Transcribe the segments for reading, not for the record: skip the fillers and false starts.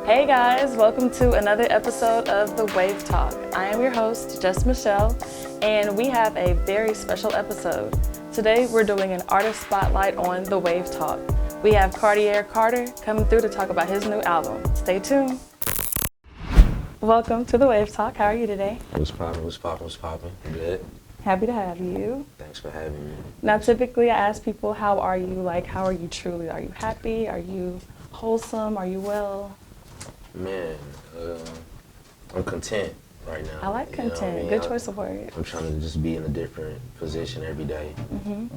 Hey guys, welcome to another episode of The Wave Talk. I am your host, Jess Michelle, and we have a very special episode. Today we're doing an artist spotlight on The Wave Talk. We have Cartier coming through to talk about his new album. Stay tuned. Welcome to The Wave Talk. How are you today? What's poppin'? Good. Happy to have you. Thanks for having me. Now, typically I ask people, how are you? How are you truly? Are you happy? Are you wholesome? Are you well? Man, I'm content right now. I like content. You know what I mean? Good choice of words. I'm trying to just be in a different position every day.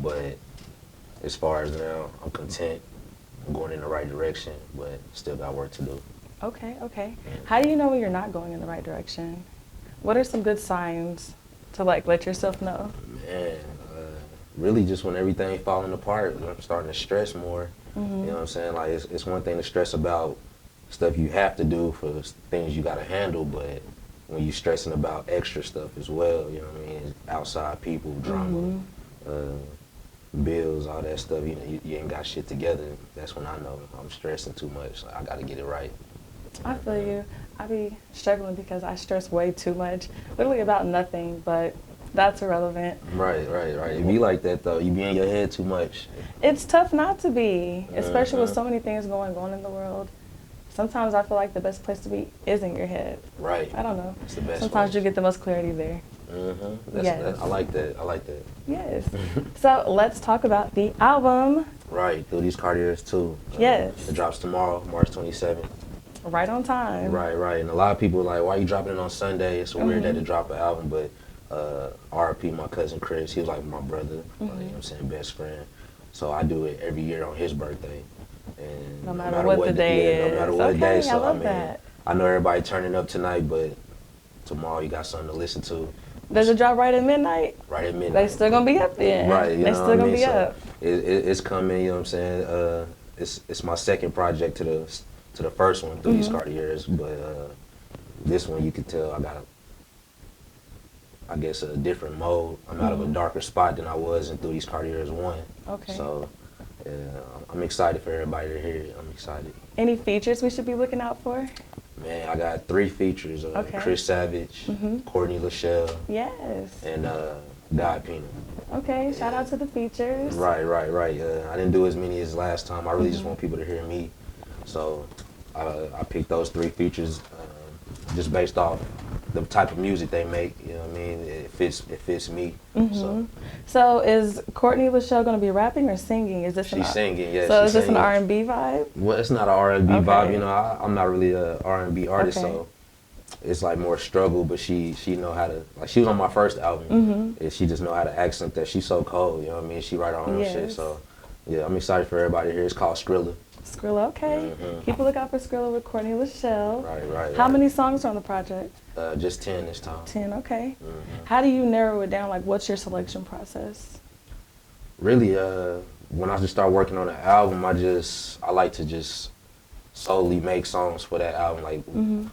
But as far as now, I'm content. I'm going in the right direction, but still got work to do. Okay. How do you know when you're not going in the right direction? What are some good signs to let yourself know? Man, really just when everything falling apart, I'm starting to stress more. You know what I'm saying? Like it's one thing to stress about stuff you have to do for things you gotta handle, but when you're stressing about extra stuff as well, you know what I mean? Outside people, drama, bills, all that stuff, you know, you ain't got shit together. That's when I know I'm stressing too much. Like, I gotta get it right. I feel you. I be struggling because I stress way too much, literally about nothing, but that's irrelevant. Right. It be like that though. You be in your head too much. It's tough not to be, especially with so many things going on in the world. Sometimes I feel like the best place to be is in your head. Right. I don't know. It's the best Sometimes place. you get the most clarity there. Yes. I like that. Yes. So let's talk about the album. Right. Through these Cartiers too. Yes. It drops tomorrow, March 27th. Right on time. Right. And a lot of people are like, why are you dropping it on Sunday? It's so weird that to drop an album, but RP, my cousin Chris, he was like my brother, you know what I'm saying, best friend. So I do it every year on his birthday. And no matter what the day is. No matter what day. So I love that. I know everybody turning up tonight, but tomorrow you got something to listen to. Does it drop right at midnight? Right at midnight. They still gonna be up then. Right, they still gonna be up. It's coming, you know what I'm saying? It's my second project to the first one through these Cartiers, but this one you can tell I got I guess a different mode. I'm out of a darker spot than I was in through these Cartiers 1. Okay. So I'm excited for everybody to hear it. I'm excited. Any features we should be looking out for? Man, I got 3 features. Chris Savage, Courtney Lachelle, yes, and God Pina. Okay, shout out to the features. Right. I didn't do as many as last time. I really just want people to hear me. So I picked those 3 features just based off the type of music they make, you know what I mean? It fits me. So is Courtney Lachelle going to be rapping or singing? Is this She's singing, yeah. So is this an R&B vibe? Well, it's not an R&B vibe, you know. I'm not really a R&B artist, so it's like more struggle. But she know how to, like, she was on my first album, and she just know how to accent that. She's so cold, you know what I mean? She write her own shit, so yeah, I'm excited for everybody here. It's called Skrilla. Skrilla, okay. Keep a lookout for Skrilla with Courtney Lachelle. Right. How many songs are on the project? Just 10 this time. 10, okay. How do you narrow it down? Like, what's your selection process? Really, when I just start working on an album, I like to just solely make songs for that album, like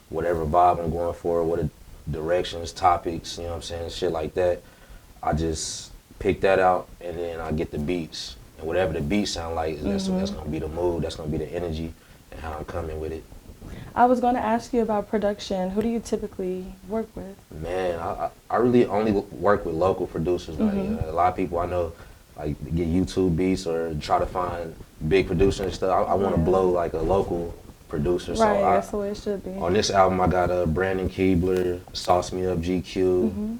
whatever vibe I'm going for, what the directions, topics, you know what I'm saying, shit like that. I just pick that out, and then I get the beats. And whatever the beat sound like, that's going to be the mood, that's going to be the energy, and how I'm coming with it. I was going to ask you about production. Who do you typically work with? Man, I really only work with local producers. Like, a lot of people I know like get YouTube beats or try to find big producers and stuff. I want to blow like a local producer. Right, so that's the way it should be. On this album, I got Brandon Keebler, Sauce Me Up GQ,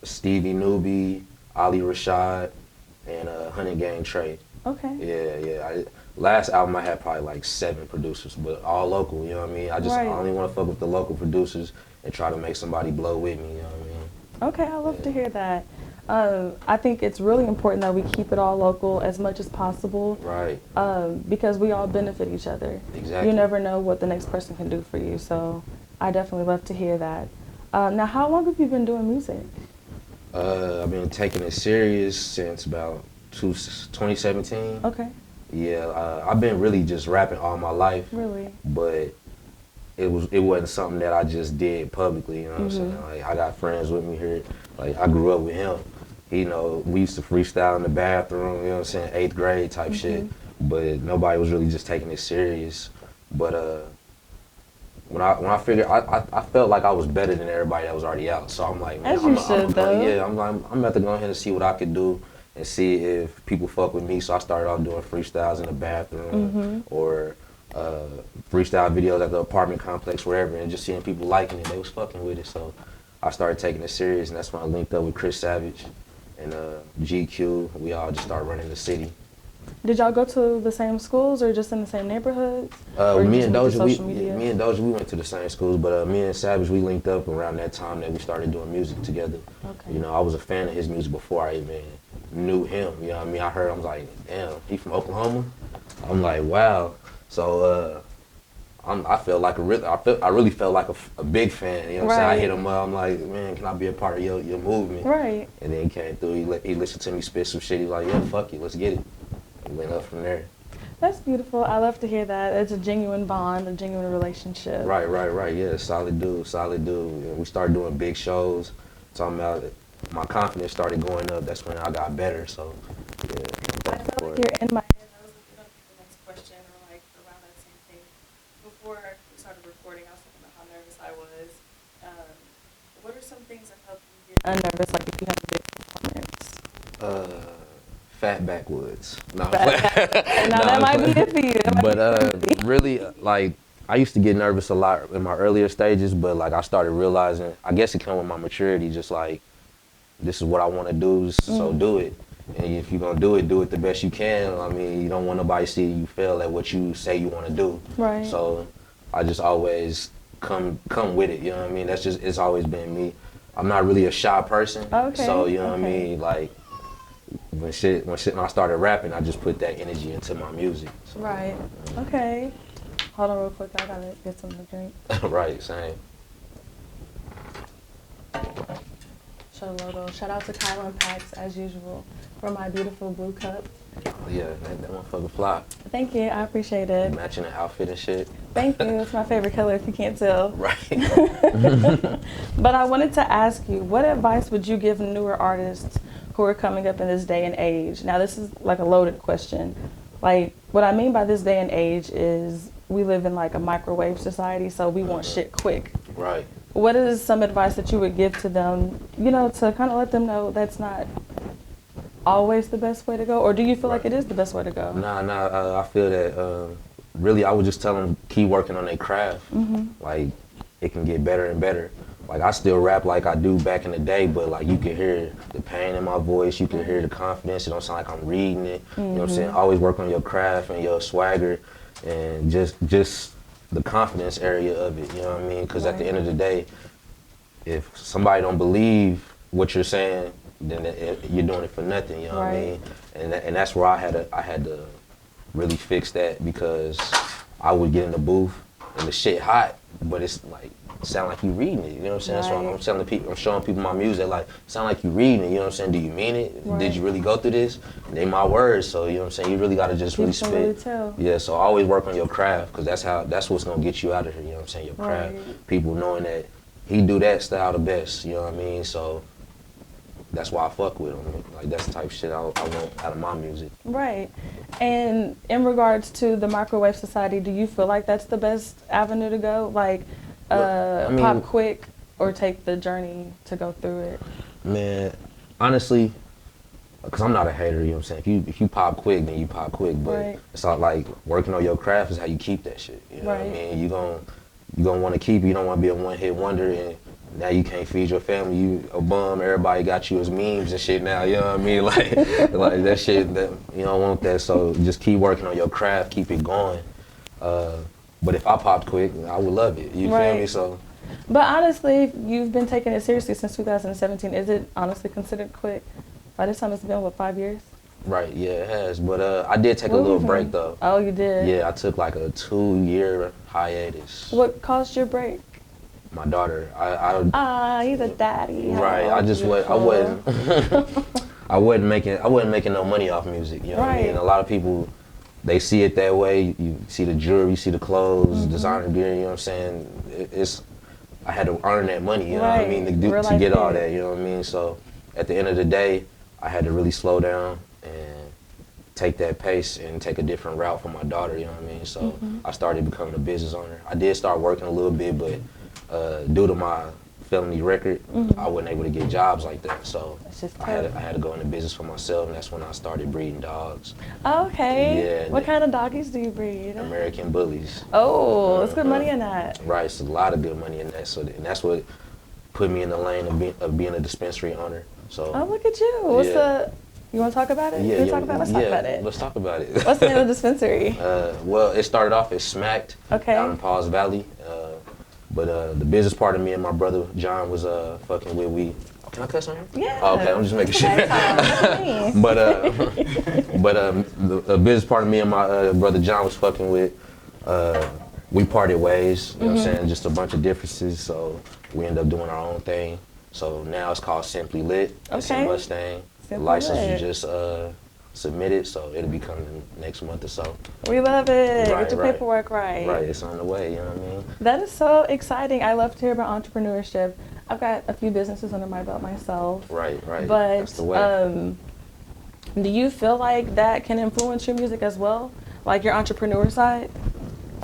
Stevie Newby, Ali Rashad, and Honey Gang Trey. Okay. Yeah. Last album I had probably like 7 producers, but all local, you know what I mean? I only want to fuck with the local producers and try to make somebody blow with me, you know what I mean? Okay, I love to hear that. I think it's really important that we keep it all local as much as possible. Right. Because we all benefit each other. Exactly. You never know what the next person can do for you, so I definitely love to hear that. Now, how long have you been doing music? I've been taking it serious since about 2017. Okay. Yeah, I've been really just rapping all my life. Really? But it wasn't something that I just did publicly, you know what I'm saying? Like, I got friends with me here. Like, I grew up with him. You know, we used to freestyle in the bathroom, you know what I'm saying, 8th grade type shit. But nobody was really just taking it serious. But when I figured, I felt like I was better than everybody that was already out. So I'm like, man, As you should, though. Yeah, I'm about to go ahead and see what I could do and see if people fuck with me. So I started off doing freestyles in the bathroom or freestyle videos at the apartment complex, wherever, and just seeing people liking it. They was fucking with it. So I started taking it serious, and that's when I linked up with Chris Savage and GQ. We all just started running the city. Did y'all go to the same schools or just in the same neighborhoods? Me and Doja, we went to the same schools, but me and Savage, we linked up around that time that we started doing music together. Okay. You know, I was a fan of his music before I even knew him. You know what I mean? I heard, I was like, damn, he from Oklahoma? I'm like, wow. So I really felt like a big fan. You know what I'm saying? I hit him up. I'm like, man, can I be a part of your movement? Right. And then he came through. He listened to me spit some shit. He was like, yeah, fuck it, let's get it. We went up from there. That's beautiful. I love to hear that. It's a genuine bond, a genuine relationship. Right. Yeah, solid dude. And we started doing big shows. Talking about it. My confidence started going up. That's when I got better. So, yeah. I feel like you're in my head. I was looking up the next question or like around that same thing. Before we started recording, I was thinking about how nervous I was. What are some things that help you get unnervous, like if you have a big performance? Fat backwoods. No. Now that might be it for you. But really, like, I used to get nervous a lot in my earlier stages, but like I started realizing, I guess it came with my maturity, just like, this is what I want to do, so do it. And if you're going to do it the best you can. I mean, you don't want nobody to see you fail at what you say you want to do. Right. So I just always come with it, you know what I mean? It's always been me. I'm not really a shy person. Okay. So, you know what I mean? Like, when I started rapping, I just put that energy into my music. So, right. Okay. Hold on real quick. I gotta get something to drink. Right, same. Show logo. Shout out to Kyle and Pax as usual for my beautiful blue cup. Yeah, that motherfucker fly. Thank you. I appreciate it. Matching the outfit and shit. Thank you. It's my favorite color if you can't tell. Right. But I wanted to ask you, what advice would you give newer artists who are coming up in this day and age? Now, this is like a loaded question. Like, what I mean by this day and age is we live in like a microwave society, so we want shit quick. Right. What is some advice that you would give to them, you know, to kind of let them know that's not always the best way to go? Or do you feel like it is the best way to go? Nah, I feel that really I would just tell them keep working on their craft. Like, it can get better and better. Like, I still rap like I do back in the day, but like you can hear the pain in my voice, you can hear the confidence, it don't sound like I'm reading it. You know what I'm saying? Always work on your craft and your swagger and just the confidence area of it, you know what I mean? Because at the end of the day, if somebody don't believe what you're saying, then you're doing it for nothing, you know what I mean? And that's where I had to really fix that, because I would get in the booth and the shit hot, but it's like, sound like you reading it, you know what I'm saying? That's why I'm telling people, I'm showing people my music, like, sound like you reading it, you know what I'm saying? Do you mean it? Did you really go through this? They my words, so you know what I'm saying? You really gotta just really spit. Really tell. Yeah, so always work on your craft, because that's what's gonna get you out of here, you know what I'm saying? Your craft. People knowing that he do that style the best, you know what I mean? So that's why I fuck with him. Like, that's the type of shit I want out of my music. Right. And in regards to the microwave society, do you feel like that's the best avenue to go? Like, pop quick or take the journey to go through it? Man, honestly, because I'm not a hater, you know what I'm saying? If you pop quick, then you pop quick. But it's not like working on your craft is how you keep that shit. You know what I mean? You gonna want to keep it. You don't want to be a one-hit wonder, and now you can't feed your family. You a bum. Everybody got you as memes and shit now. You know what I mean? Like that shit. That you don't want that. So just keep working on your craft. Keep it going. But if I popped quick, I would love it. You feel me? So. But honestly, you've been taking it seriously since 2017. Is it honestly considered quick? By this time, it's been, what, 5 years? Right, yeah, it has. But I did take a little break, though. Oh, you did? Yeah, I took like a 2-year hiatus. What caused your break? My daughter. He's a daddy. Right, I wasn't making no money off music. You know what I mean? A lot of people, they see it that way. You see the jewelry, you see the clothes, designer gear, you know what I'm saying? I had to earn that money, you know what I mean, to get all that, you know what I mean? So at the end of the day, I had to really slow down and take that pace and take a different route for my daughter, you know what I mean? So I started becoming a business owner. I did start working a little bit, but due to my felony record, I wasn't able to get jobs like that. So I had to go into business for myself, and that's when I started breeding dogs. Okay. Yeah. What kind of doggies do you breed? American bullies. Oh, there's good money in that. Right, it's a lot of good money in that. So, and that's what put me in the lane of being a dispensary owner. So. Oh, look at you. What's you want to talk about it? Yeah, Let's talk about it. Let's talk about it. What's the name of the dispensary? Well, it started off as Smacked out in Paws Valley. But the business part of me and my brother John was fucking with. Can I cuss on here? Yeah. Oh, okay, I'm just making sure. but the business part of me and my brother John was fucking with. We parted ways. You know what I'm saying? Just a bunch of differences. So we ended up doing our own thing. So now it's called Simply Lit. It's in Mustang. The license was just submitted, so it'll be coming next month or so. We love it. Right, Get your paperwork right. Right, it's on the way, you know what I mean? That is so exciting. I love to hear about entrepreneurship. I've got a few businesses under my belt myself. Right. But that's the way. Do you feel like that can influence your music as well? Like your entrepreneur side?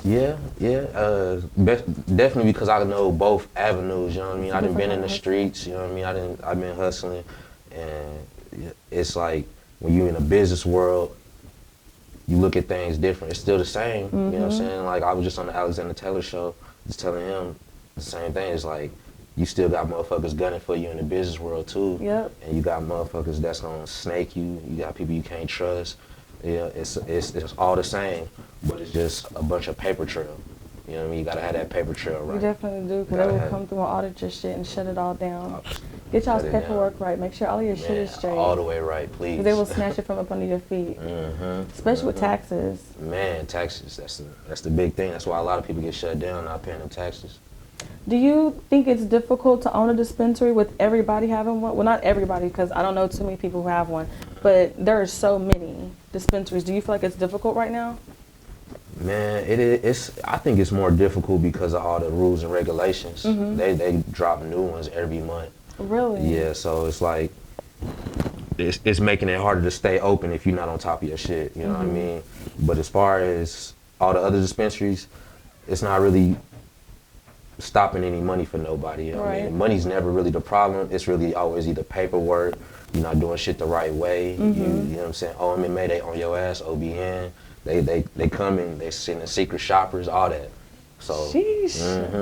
Yeah. Definitely because I know both avenues, you know what I mean? I done been in the streets, you know what I mean? I've been hustling, and it's like when you're in a business world, you look at things different. It's still the same, you know what I'm saying? Like I was just on the Alexander Taylor show, just telling him the same thing. It's like you still got motherfuckers gunning for you in the business world too. Yep. And you got motherfuckers that's gonna snake you. You got people you can't trust. Yeah, it's all the same, but it's just a bunch of paper trail. You know what I mean? You gotta have that paper trail right. You definitely do, because they will come through and audit your shit and shut it all down. Get y'all's paperwork right. Make sure all your shit is straight. All the way right, please. They will snatch it from up under your feet. Especially with taxes. Man, taxes, that's the big thing. That's why a lot of people get shut down, not paying them taxes. Do you think it's difficult to own a dispensary with everybody having one? Well, not everybody, because I don't know too many people who have one, but there are so many dispensaries. Do you feel like it's difficult right now? Man, I think it's more difficult because of all the rules and regulations. They drop new ones every month. Really? Yeah, so it's like it's making it harder to stay open if you're not on top of your shit. You know what I mean? But as far as all the other dispensaries, it's not really stopping any money for nobody. You know what I mean? Money's never really the problem. It's really always either paperwork, you're not doing shit the right way. You know what I'm saying? OMMA, they on your ass. OBN, they come in, they send in secret shoppers, all that. So,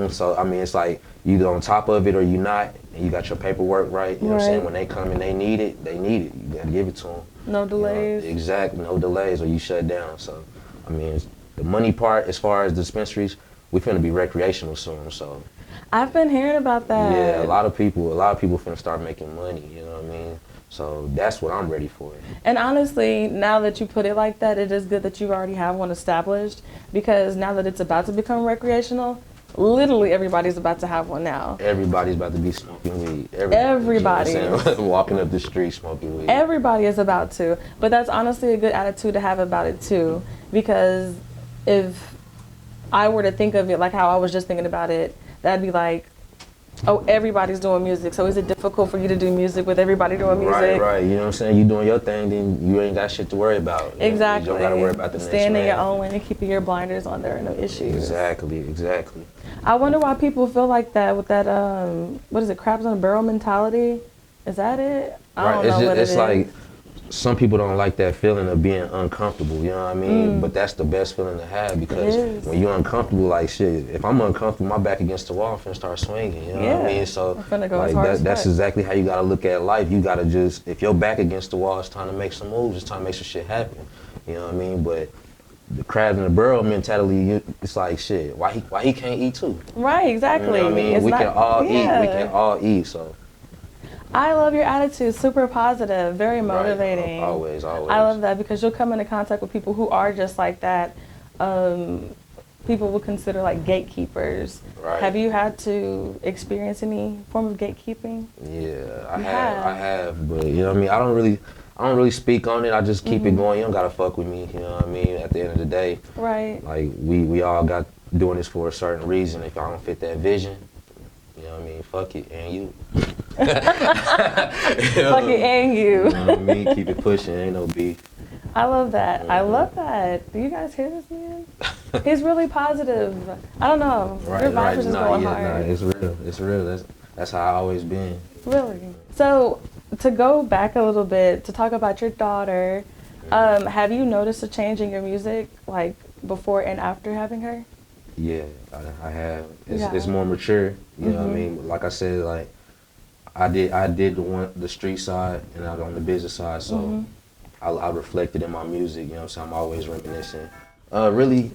so I mean, it's like you either on top of it or you not, and you got your paperwork right. You know what I'm saying? When they come and they need it, they need it. You gotta give it to them. No delays. You know? Exactly, no delays, or you shut down. So, I mean, the money part, as far as dispensaries, we finna be recreational soon. So, I've been hearing about that. Yeah, a lot of people finna start making money. You know what I mean? So that's what I'm ready for. And honestly, now that you put it like that, it is good that you already have one established, because now that it's about to become recreational, literally everybody's about to have one now. Everybody's about to be smoking weed. Everybody. You know what I'm saying? Walking up the street smoking weed. Everybody is about to. But that's honestly a good attitude to have about it too, because if I were to think of it like how I was just thinking about it, that'd be like, oh, everybody's doing music, so is it difficult for you to do music with everybody doing music? Right. You know what I'm saying? You doing your thing, then you ain't got shit to worry about. Exactly. You don't got to worry about the next man. Standing your own lane and keeping your blinders on, there are no issues. Exactly. I wonder why people feel like that with that, what is it, crabs on a barrel mentality? Is that it? I don't know what it is. It's like, some people don't like that feeling of being uncomfortable, you know what I mean? But that's the best feeling to have, because when you're uncomfortable, like shit, if I'm uncomfortable, my back against the wall, I'm finna start swinging, you know what I mean? So like that's exactly how you gotta look at life. You gotta just, if your back against the wall, it's time to make some moves, it's time to make some shit happen, you know what I mean? But the crab in the barrel mentality, it's like shit, why he can't eat too? Right, exactly. You know what I mean? We can all eat, so. I love your attitude, super positive, very motivating. Right. Always. I love that, because you'll come into contact with people who are just like that. People will consider like gatekeepers. Right. Have you had to experience any form of gatekeeping? Yeah, I have, but you know what I mean? I don't really speak on it. I just keep it going. You don't gotta fuck with me, you know what I mean? At the end of the day. Right. Like we all got doing this for a certain reason. If I don't fit that vision, you know what I mean? Fuck it, and you. Fuck it, and you. You know what I mean? Keep it pushing, ain't no beef. I love that. Mm-hmm. I love that. Do you guys hear this man? He's really positive. I don't know. Your vibe is just going hard. Nah, it's real. It's real. That's how I always been. Really. So to go back a little bit to talk about your daughter, have you noticed a change in your music, like before and after having her? Yeah, I have. It's more mature. You know what I mean? Like I said, like I did the street side and I on the business side, so I reflected in my music. You know what I'm saying? I'm always reminiscing. Really,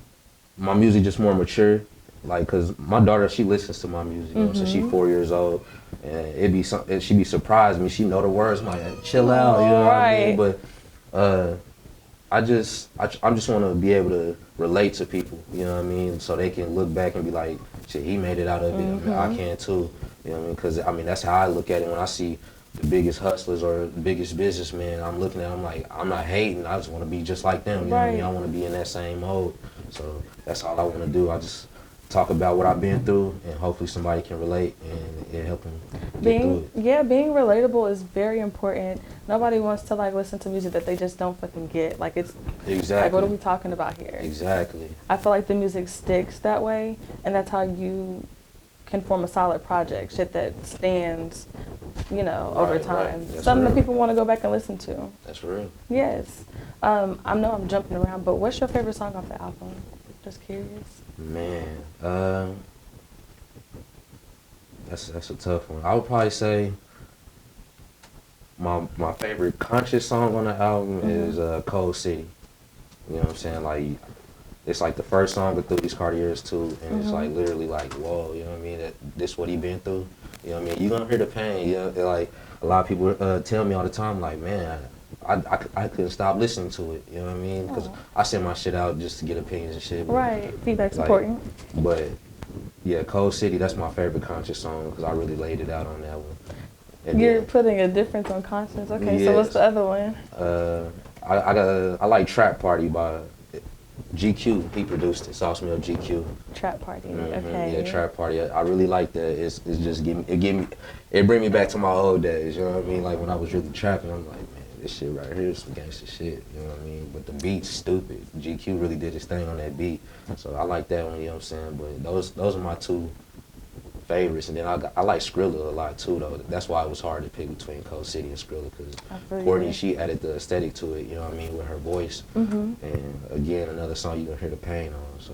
my music just more mature. Like, cause my daughter, she listens to my music. You know what I'm saying? She's 4 years old, and she'd be surprised me. She know the words, like chill out. You know what I mean? But I just want to be able to relate to people, you know what I mean? So they can look back and be like, shit, he made it out of it. I mean, I can too, you know what I mean? Because, I mean, that's how I look at it when I see the biggest hustlers or the biggest businessmen. I'm looking at them like, I'm not hating. I just want to be just like them, you know what I mean? I want to be in that same mode. So that's all I want to do. I just talk about what I've been through, and hopefully somebody can relate and it help them get through it. Yeah, being relatable is very important. Nobody wants to like listen to music that they just don't fucking get. Like it's like, what are we talking about here? Exactly. I feel like the music sticks that way, and that's how you can form a solid project. Shit that stands, you know, over time. Something that people want to go back and listen to. That's real. Yes. I know I'm jumping around, but what's your favorite song off the album? Just curious. Man, that's a tough one. I would probably say my favorite conscious song on the album is Cold City. You know what I'm saying? Like, it's like the first song of through these Cartiers too, and it's like literally like, whoa, you know what I mean? This what he been through. You know what I mean? You gonna hear the pain. You know, like a lot of people tell me all the time, like, man, I couldn't stop listening to it, you know what I mean? Because I send my shit out just to get opinions and shit. Right, feedback's important. But yeah, Cold City, that's my favorite conscious song because I really laid it out on that one. And you're putting a difference on conscience. Okay, yes. So what's the other one? I like Trap Party by GQ. He produced it. Sauce Mill GQ. Trap Party. Okay. Yeah, Trap Party. I really like that. It's just it bring me back to my old days. You know what I mean? Like when I was really trapping, I'm like, man, this shit right here is some gangster shit. You know what I mean? But the beat's stupid. GQ really did his thing on that beat, so I like that one. You know what I'm saying? But those are my two favorites, and then I like Skrilla a lot too, though. That's why it was hard to pick between Cold City and Skrilla, because Courtney, she added the aesthetic to it, you know what I mean, with her voice. And again, another song you gonna hear the pain on. So,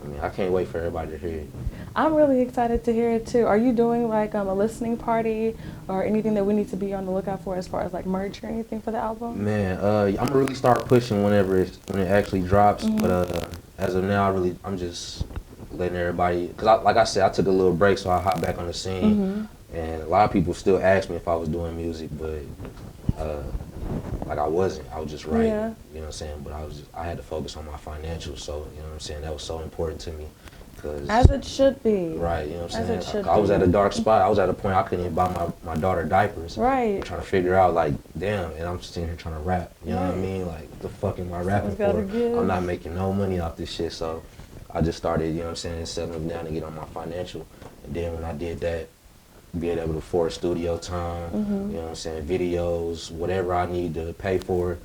I mean, I can't wait for everybody to hear it. I'm really excited to hear it too. Are you doing like a listening party or anything that we need to be on the lookout for as far as like merch or anything for the album? Man, I'm gonna really start pushing when it actually drops. But as of now, I'm just letting everybody, because like I said, I took a little break, so I hopped back on the scene. And a lot of people still ask me if I was doing music, but like I wasn't. I was just writing, you know what I'm saying? But I had to focus on my financials, so you know what I'm saying? That was so important to me. As it should be. Right, you know what I'm saying? I was at a dark spot. I was at a point I couldn't even buy my daughter diapers. Right. Trying to figure out, like, damn, and I'm sitting here trying to rap. You know what I mean? Like, what the fuck am I rapping for? I'm not making no money off this shit, so I just started, you know what I'm saying, settling down to get on my financial. And then when I did that, being able to afford studio time, you know what I'm saying, videos, whatever I need to pay for,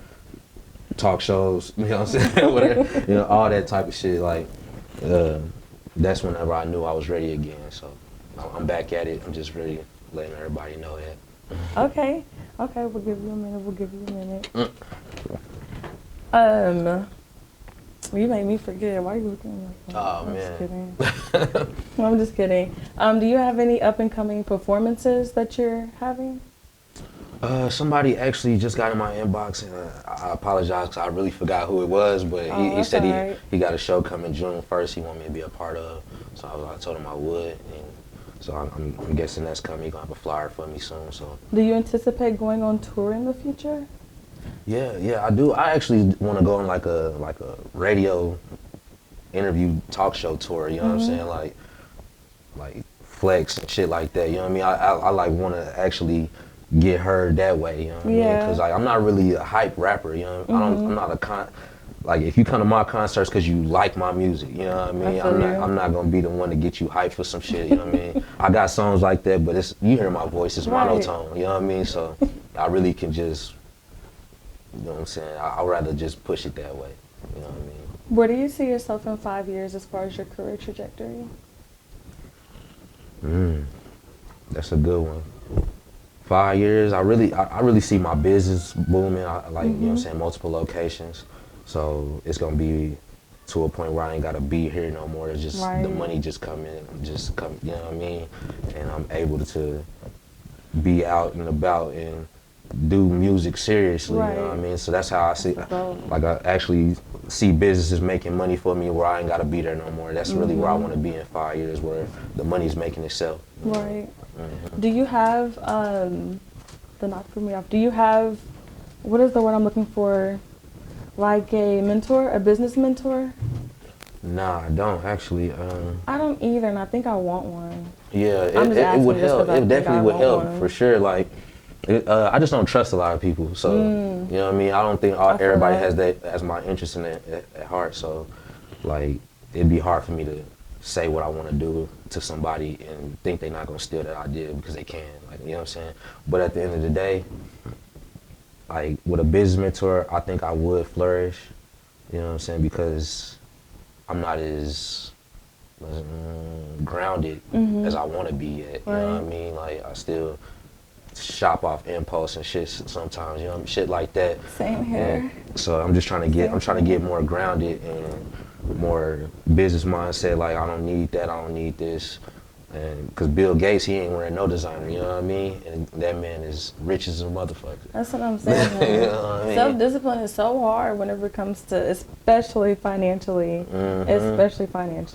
talk shows, you know what I'm saying, whatever, you know, all that type of shit, like, that's whenever I knew I was ready again. So I'm back at it. I'm just really letting everybody know that. Okay, we'll give you a minute. You made me forget. Why are you looking like that? Oh, I'm man. Just kidding. I'm just kidding. Do you have any up-and-coming performances that you're having? Somebody actually just got in my inbox, and I apologize because I really forgot who it was, but he said he got a show coming June 1st he wanted me to be a part of, so I told him I would, and so I'm guessing that's coming. He's going to have a flyer for me soon. So. Do you anticipate going on tour in the future? Yeah, I do. I actually want to go on like a radio interview talk show tour, you know what I'm saying? Like Flex and shit like that, you know what I mean? I like want to actually get heard that way, you know what I mean? Because like, I'm not really a hype rapper, you know? I'm not like, if you come to my concerts because you like my music, you know what I mean? I'm not gonna be the one to get you hyped for some shit, you know what I mean? I got songs like that, but you hear my voice, it's monotone, you know what I mean? So I really can just You know what I'm saying? I'd rather just push it that way. You know what I mean? Where do you see yourself in 5 years as far as your career trajectory? That's a good one. 5 years, I really see my business booming. I like, you know what I'm saying, multiple locations. So it's gonna be to a point where I ain't gotta be here no more. It's just the money just come in, you know what I mean? And I'm able to be out and about and do music seriously, you know what I mean? So that's how I see, like I actually see businesses making money for me where I ain't gotta be there no more. That's really where I wanna be in 5 years, where the money's making itself. Right. Do you have, the not to put me off, do you have, what is the word I'm looking for, like a mentor, a business mentor? Nah, I don't actually. I don't either, and I think I want one. Yeah, it would help. It definitely would help for sure. Like, I just don't trust a lot of people. So, you know what I mean? I don't think everybody has that as my interest in it at heart. So, like, it'd be hard for me to say what I want to do to somebody and think they're not going to steal that idea because they can. Like, you know what I'm saying? But at the end of the day, like, with a business mentor, I think I would flourish. You know what I'm saying? Because I'm not as grounded as I want to be yet. You know what I mean? Like, I still shop off impulse and shit sometimes, you know, shit like that. Same here. And so I'm just trying to get more grounded and more business mindset. Like, I don't need that, I don't need this. And because Bill Gates, he ain't wearing no designer, you know what I mean? And that man is rich as a motherfucker. That's what I'm saying. You know what I mean? Self-discipline is so hard whenever it comes to, especially financially.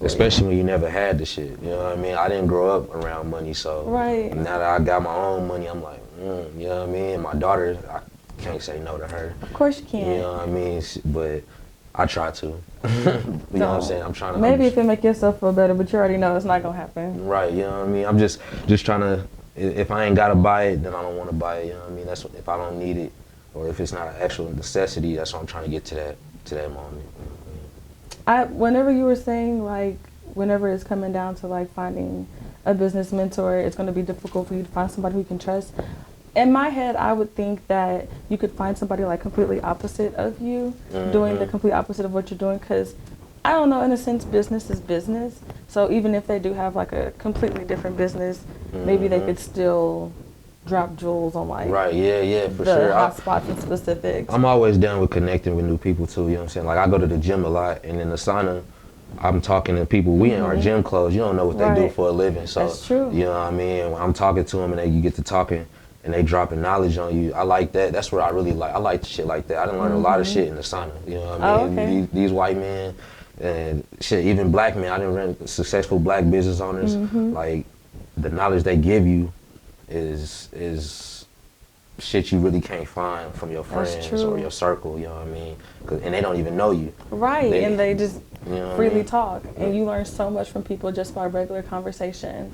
Especially when you never had the shit, you know what I mean? I didn't grow up around money, so now that I got my own money, I'm like, you know what I mean? And my daughter, I can't say no to her. Of course you can't. You know what I mean? But I try to. You know what I'm saying? I'm trying to. Maybe if it make yourself feel better, but you already know it's not gonna happen. Right. You know what I mean? I'm just trying to. If I ain't gotta buy it, then I don't want to buy it. You know what I mean? That's if I don't need it, or if it's not an actual necessity. That's what I'm trying to get to that moment. Whenever you were saying, like, whenever it's coming down to like finding a business mentor, it's gonna be difficult for you to find somebody who you can trust. In my head, I would think that you could find somebody like completely opposite of you, doing the complete opposite of what you're doing, because I don't know, in a sense, business is business. So even if they do have like a completely different business, maybe they could still drop jewels on like for the sure. hot spots and specifics. I'm always down with connecting with new people too, you know what I'm saying? Like, I go to the gym a lot, and in the sauna, I'm talking to people, we in our gym clothes, you don't know what they do for a living. So, that's true. You know what I mean? When I'm talking to them and you get to talking, and they dropping knowledge on you, I like that. That's what I really like. I like shit like that. I done learned a lot of shit in the sauna. You know what I mean? These white men and shit, even black men. I done run successful black business owners. Like, the knowledge they give you is shit you really can't find from your friends or your circle. You know what I mean? And they don't even know you. Right, and they just freely talk, and you learn so much from people just by regular conversation.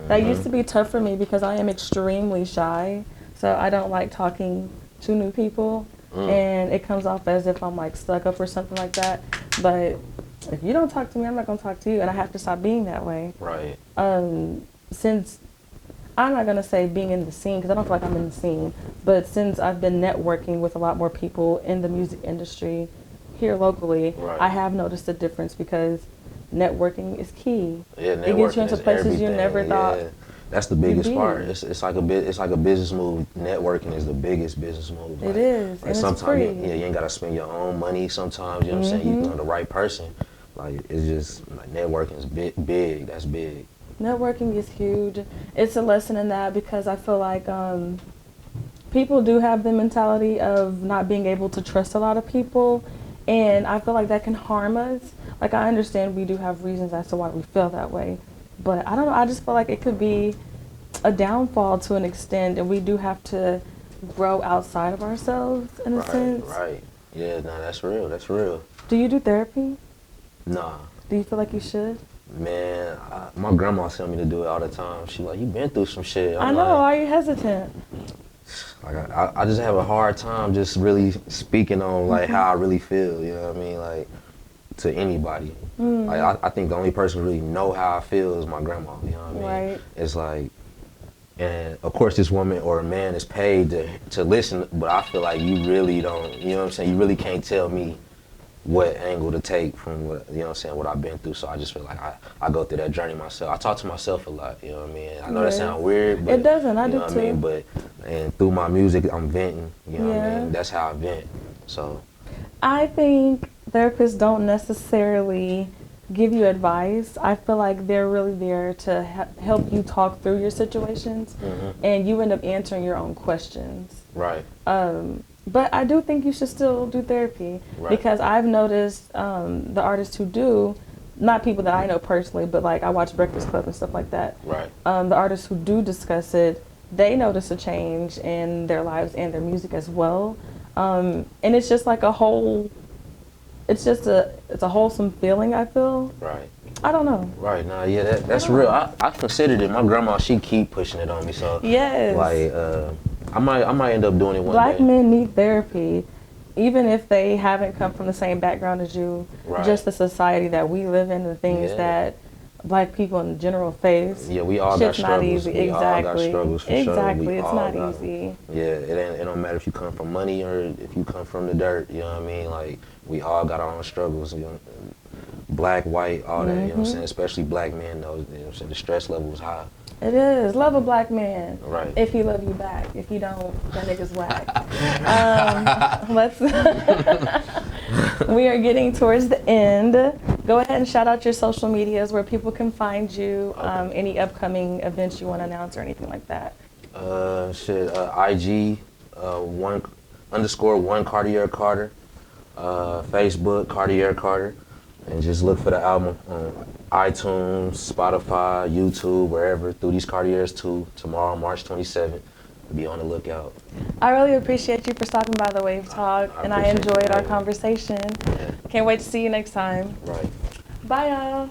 That used to be tough for me because I am extremely shy, so I don't like talking to new people, and it comes off as if I'm like stuck up or something like that. But if you don't talk to me, I'm not gonna talk to you, and I have to stop being that way. Right. Since I'm not gonna say being in the scene, because I don't feel like I'm in the scene, but since I've been networking with a lot more people in the music industry here locally, I have noticed a difference because networking is key. Yeah, networking it gets you into places everything. you never thought. That's the biggest part. It's like a business move. Networking is the biggest business move. It is. Like, and sometimes it's free. you ain't gotta spend your own money sometimes, you know what I'm saying? You know the right person. Like, it's just like, networking is big. That's big. Networking is huge. It's a lesson in that because I feel like people do have the mentality of not being able to trust a lot of people, and I feel like that can harm us. Like, I understand we do have reasons as to why we feel that way, but I don't know, I just feel like it could be a downfall to an extent, and we do have to grow outside of ourselves in a sense. Right. Yeah, no, that's real. Do you do therapy? Nah. Do you feel like you should? Man, my grandma tell me to do it all the time. She like, you been through some shit. I know, why are you hesitant? Like, I just have a hard time just really speaking on like how I really feel, you know what I mean? Like, to anybody. Like, I think the only person who really know how I feel is my grandma, you know what I mean? Right. It's like, And of course, this woman or a man is paid to listen, but I feel like you really don't, you know what I'm saying? You really can't tell me what angle to take from what, you know what I'm saying, what I've been through. So I just feel like I go through that journey myself. I talk to myself a lot, you know what I mean? I know that sounds weird, but it doesn't. I you do know what too. I mean? But and through my music, I'm venting, you know what I mean? That's how I vent. So I think therapists don't necessarily give you advice. I feel like they're really there to help you talk through your situations, and you end up answering your own questions. Right. But I do think you should still do therapy, because I've noticed the artists who do, not people that I know personally, but like I watch Breakfast Club and stuff like that. Right. The artists who do discuss it, they notice a change in their lives and their music as well. And it's just like it's a wholesome feeling, I feel. Right. I don't know. Right. Nah, yeah, that's real. I considered it. My grandma, she keep pushing it on me. So Yes. like, I might end up doing it one Black day. men need therapy, even if they haven't come from the same background as you. Right. Just the society that we live in, the things that Black people in general face. Yeah, we all Shit's got struggles. not easy. We all got struggles for Exactly. sure. It's not easy. Yeah, it don't matter if you come from money or if you come from the dirt. You know what I mean? Like, we all got our own struggles. You know, black, white, all that. You know what I'm saying? Especially black men, though. You know what I'm saying? The stress level is high. It is. Love a black man. Right. If he love you back. If you don't, that nigga's whack. We are getting towards the end. Go ahead and shout out your social medias where people can find you. Any upcoming events you want to announce or anything like that. IG, _1 Cartier Carter. Facebook, Cartier Carter. And just look for the album on iTunes, Spotify, YouTube, wherever, through these Cartiers too. Tomorrow, March 27th. Be on the lookout. I really appreciate you for stopping by the Wave Talk, and I enjoyed our conversation. Yeah. Can't wait to see you next time. Right. Bye, y'all.